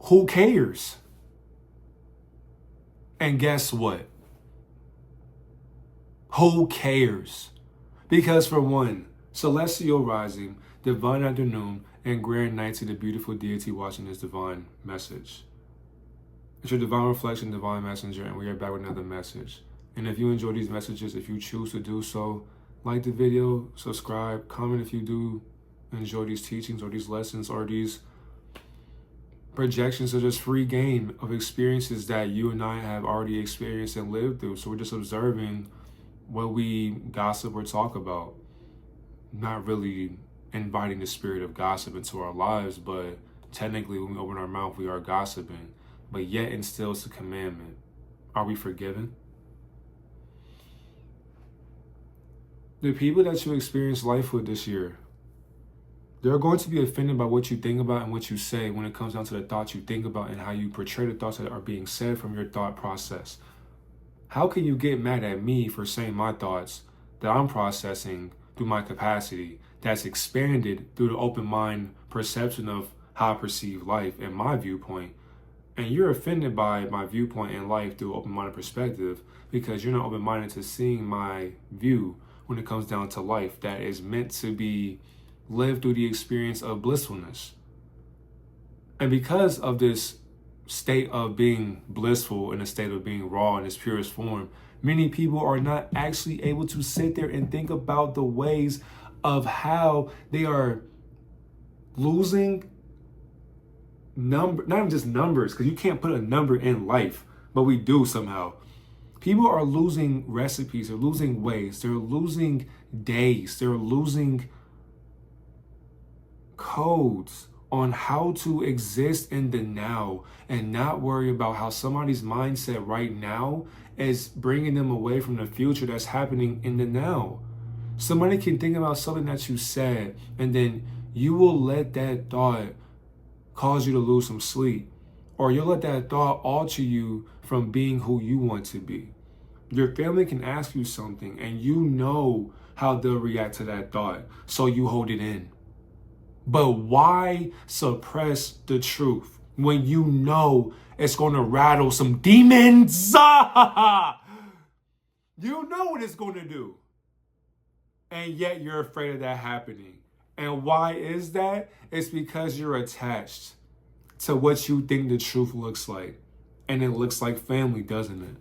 Who cares? And guess what? Who cares? Because for one, celestial rising, divine afternoon, and grand night to the beautiful deity watching this divine message. It's your divine reflection, divine messenger, and we are back with another message. And if you enjoy these messages, if you choose to do so, like the video, subscribe, comment if you do enjoy these teachings or these lessons or these projections are just free game of experiences that you and I have already experienced and lived through. So we're just observing what we gossip or talk about, not really inviting the spirit of gossip into our lives, but technically when we open our mouth, we are gossiping, but yet instills a commandment. Are we forgiven? The people that you experience life with this year, they're going to be offended by what you think about and what you say when it comes down to the thoughts you think about and how you portray the thoughts that are being said from your thought process. How can you get mad at me for saying my thoughts that I'm processing through my capacity that's expanded through the open mind perception of how I perceive life and my viewpoint, and you're offended by my viewpoint in life through open-minded perspective because you're not open-minded to seeing my view when it comes down to life that is meant to be lived through the experience of blissfulness. And because of this state of being blissful and a state of being raw in its purest form, many people are not actually able to sit there and think about the ways of how they are losing not even just numbers, because you can't put a number in life, but we do somehow. People are losing recipes, they're losing ways, they're losing days, they're losing codes on how to exist in the now and not worry about how somebody's mindset right now is bringing them away from the future that's happening in the now. Somebody can think about something that you said, and then you will let that thought cause you to lose some sleep, or you'll let that thought alter you from being who you want to be. Your family can ask you something and you know how they'll react to that thought, so you hold it in. But why suppress the truth when you know it's going to rattle some demons? You know what it's going to do. And yet you're afraid of that happening. And why is that? It's because you're attached to what you think the truth looks like. And it looks like family, doesn't it?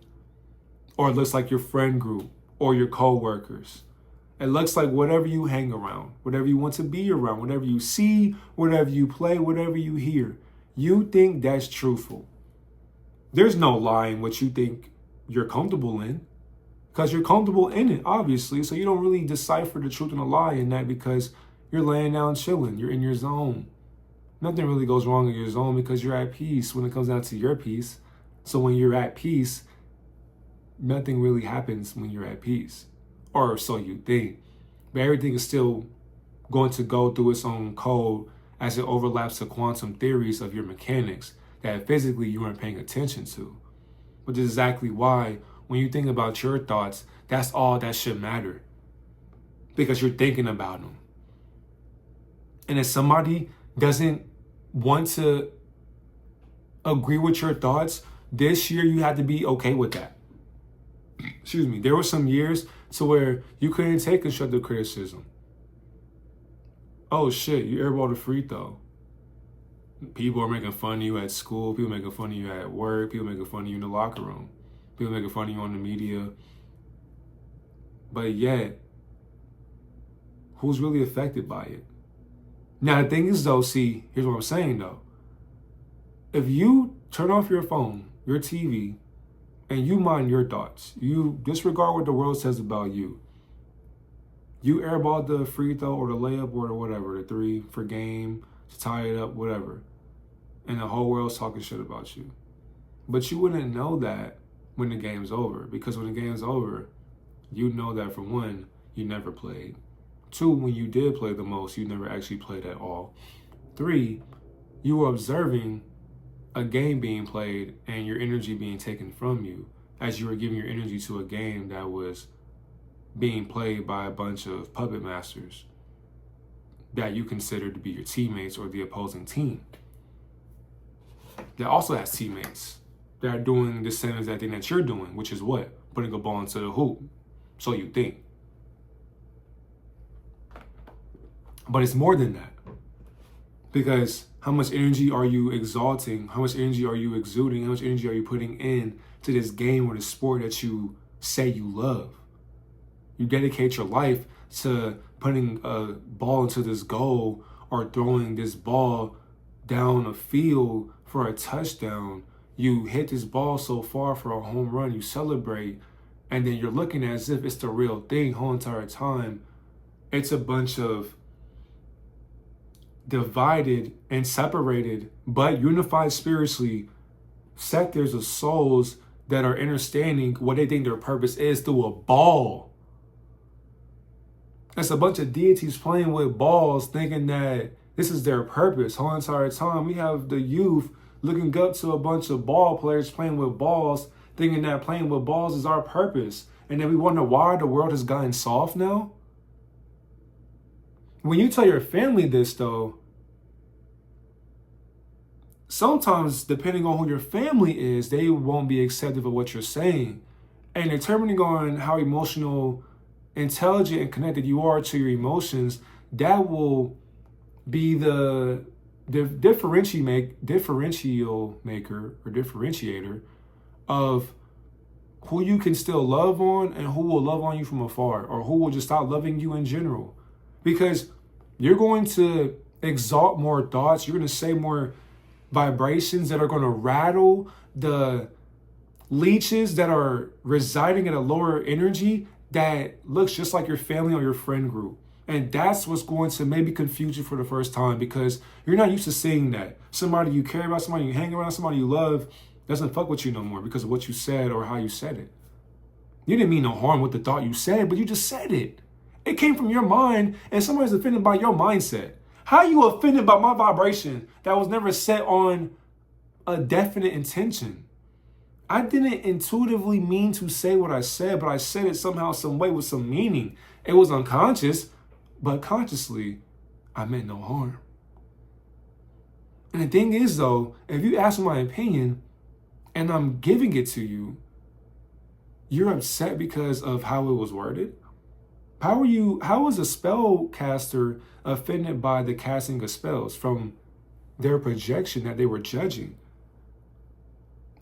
Or it looks like your friend group or your co-workers. It looks like whatever you hang around, whatever you want to be around, whatever you see, whatever you play, whatever you hear. You think that's truthful. There's no lie in what you think you're comfortable in, because you're comfortable in it, obviously. So you don't really decipher the truth and a lie in that because you're laying down chilling. You're in your zone. Nothing really goes wrong in your zone because you're at peace when it comes down to your peace. So when you're at peace, nothing really happens when you're at peace. Or so you think. But everything is still going to go through its own code as it overlaps the quantum theories of your mechanics that physically you weren't paying attention to. Which is exactly why when you think about your thoughts, that's all that should matter. Because you're thinking about them. And if somebody doesn't want to agree with your thoughts, this year you have to be okay with that. Excuse me. There were some years to where you couldn't take constructive criticism. Oh shit, you airballed a free throw. People are making fun of you at school. People making fun of you at work. People making fun of you in the locker room. People making fun of you on the media. But yet, who's really affected by it? Now the thing is though, see, here's what I'm saying though. If you turn off your phone, your TV, and you mind your thoughts, you disregard what the world says about you. You airball the free throw or the layup or the whatever, the three for game, to tie it up, whatever. And the whole world's talking shit about you. But you wouldn't know that when the game's over. Because when the game's over, you know that for one, you never played. Two, when you did play the most, you never actually played at all. Three, you were observing a game being played and your energy being taken from you as you were giving your energy to a game that was being played by a bunch of puppet masters that you consider to be your teammates or the opposing team. that also has teammates that are doing the same exact thing that you're doing, which is what? Putting a ball into the hoop. So you think. But it's more than that. Because how much energy are you exalting? How much energy are you exuding? How much energy are you putting in to this game or the sport that you say you love? You dedicate your life to putting a ball into this goal or throwing this ball down a field for a touchdown. You hit this ball so far for a home run, you celebrate, and then you're looking as if it's the real thing the whole entire time. It's a bunch of divided and separated, but unified spiritually, sectors of souls that are understanding what they think their purpose is through a ball. It's a bunch of deities playing with balls, thinking that this is their purpose. The whole entire time, we have the youth looking up to a bunch of ball players playing with balls, thinking that playing with balls is our purpose. And then we wonder why the world has gotten soft now. When you tell your family this, though, sometimes, depending on who your family is, they won't be accepting of what you're saying. And determining on how emotional, intelligent, and connected you are to your emotions, that will be the differential maker or differentiator of who you can still love on and who will love on you from afar, or who will just stop loving you in general. Because you're going to exalt more thoughts, you're going to say more vibrations that are going to rattle the leeches that are residing at a lower energy that looks just like your family or your friend group. And that's what's going to maybe confuse you for the first time, because you're not used to seeing that. Somebody you care about, somebody you hang around, somebody you love doesn't fuck with you no more because of what you said or how you said it. You didn't mean no harm with the thought you said, but you just said it. It came from your mind, and somebody's offended by your mindset. How are you offended by my vibration that was never set on a definite intention? I didn't intuitively mean to say what I said, but I said it somehow, some way, with some meaning. It was unconscious, but consciously, I meant no harm. And the thing is, though, if you ask my opinion and I'm giving it to you, you're upset because of how it was worded. How was a spellcaster offended by the casting of spells from their projection that they were judging?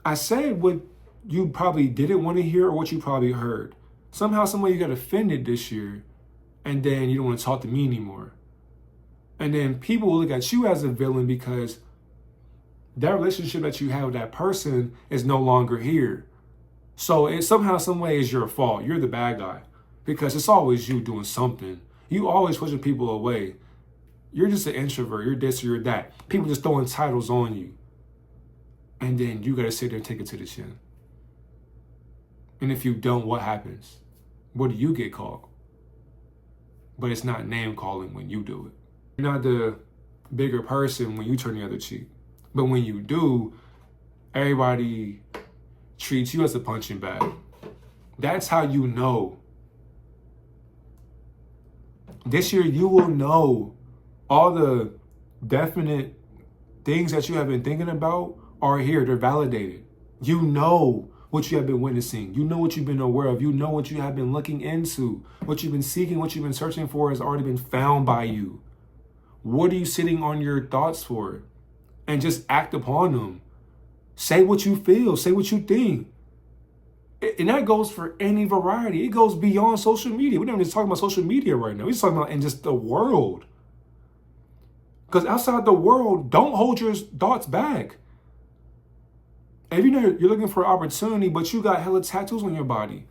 I said what you probably didn't want to hear or what you probably heard. Somehow, some way you got offended this year, and then you don't want to talk to me anymore. And then people will look at you as a villain because that relationship that you have with that person is no longer here. So it somehow, some way is your fault. You're the bad guy because it's always you doing something. You always pushing people away. You're just an introvert. You're this or you're that. People just throwing titles on you. And then you got to sit there and take it to the chin. And if you don't, what happens? What do you get called? But it's not name calling when you do it. You're not the bigger person when you turn the other cheek. But when you do, everybody treats you as a punching bag. That's how you know. This year, you will know all the definite things that you have been thinking about are here. They're validated. You know what you have been witnessing. You know what you've been aware of. You know what you have been looking into. What you've been seeking, what you've been searching for has already been found by you. What are you sitting on your thoughts for? And just act upon them. Say what you feel. Say what you think. And that goes for any variety. It goes beyond social media. We're not just talking about social media right now. We're just talking about in just the world. Because outside the world, don't hold your thoughts back. If you know you're looking for opportunity, but you got hella tattoos on your body,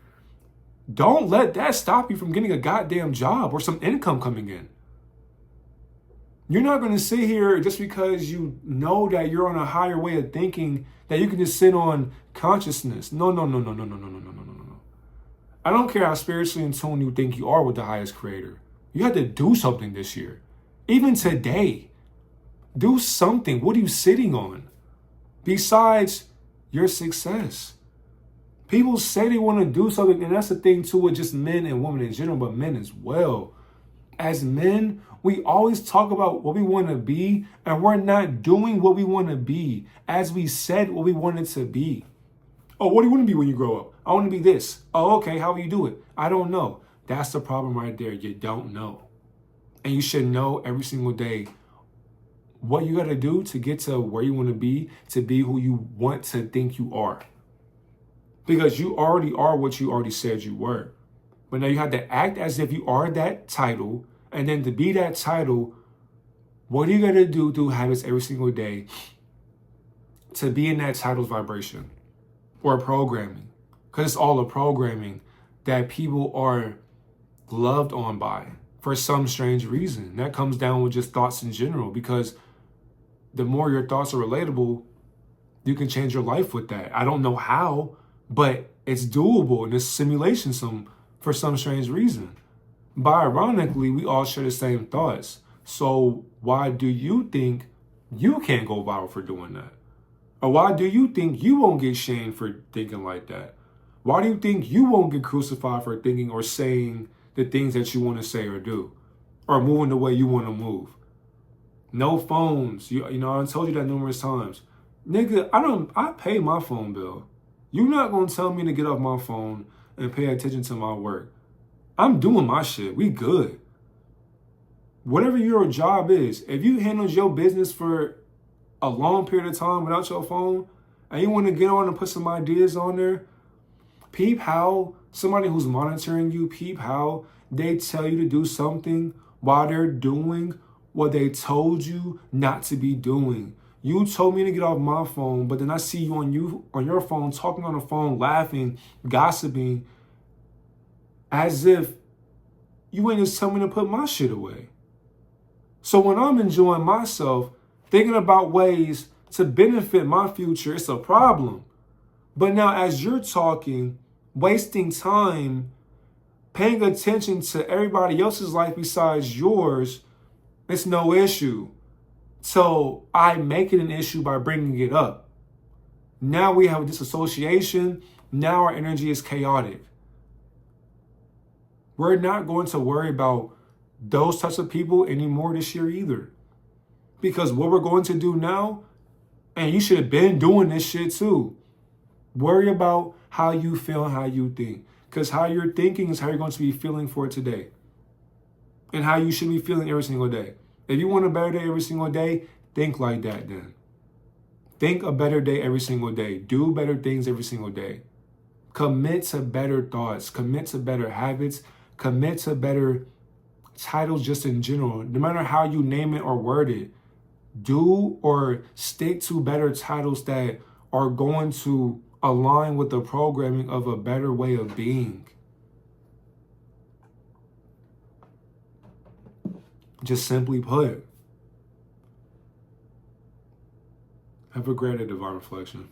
don't let that stop you from getting a goddamn job or some income coming in. You're not going to sit here just because you know that you're on a higher way of thinking that you can just sit on consciousness. No. I don't care how spiritually in tune you think you are with the highest creator. You have to do something this year. Even today, do something. What are you sitting on? Besides your success. People say they want to do something, and that's the thing too with just men and women in general, but men as well. As men, we always talk about what we want to be, and we're not doing what we want to be as we said what we wanted to be. Oh, what do you want to be when you grow up? I want to be this. Oh, okay, how will you do it? I don't know. That's the problem right there. You don't know. And you should know every single day what you got to do to get to where you want to be who you want to think you are. Because you already are what you already said you were. But now you have to act as if you are that title. And then to be that title, what are you going to do through habits every single day to be in that title's vibration or programming? Because it's all a programming that people are loved on by for some strange reason. That comes down with just thoughts in general, because the more your thoughts are relatable, you can change your life with that. I don't know how, but it's doable in this simulation for some strange reason. But ironically, we all share the same thoughts. So why do you think you can't go viral for doing that? Or why do you think you won't get shamed for thinking like that? Why do you think you won't get crucified for thinking or saying the things that you want to say or do? Or moving the way you want to move? No phones. You know, I told you that numerous times. Nigga, I pay my phone bill. You're not going to tell me to get off my phone and pay attention to my work. I'm doing my shit. We good. Whatever your job is, if you handle your business for a long period of time without your phone, and you want to get on and put some ideas on there, peep how somebody who's monitoring you, peep how they tell you to do something while they're doing what they told you not to be doing. You told me to get off my phone, but then I see you on your phone, talking on the phone, laughing, gossiping, as if you ain't just tell me to put my shit away. So when I'm enjoying myself, thinking about ways to benefit my future, it's a problem. But now as you're talking, wasting time, paying attention to everybody else's life besides yours, it's no issue. So I make it an issue by bringing it up. Now we have a disassociation. Now our energy is chaotic. We're not going to worry about those types of people anymore this year either. Because what we're going to do now, and you should have been doing this shit too, worry about how you feel and how you think. Because how you're thinking is how you're going to be feeling for today. And how you should be feeling every single day. If you want a better day every single day, think like that then. Think a better day every single day. Do better things every single day. Commit to better thoughts. Commit to better habits. Commit to better titles just in general. No matter how you name it or word it, do or stick to better titles that are going to align with the programming of a better way of being. Just simply put. Have a great day, Divine Reflection.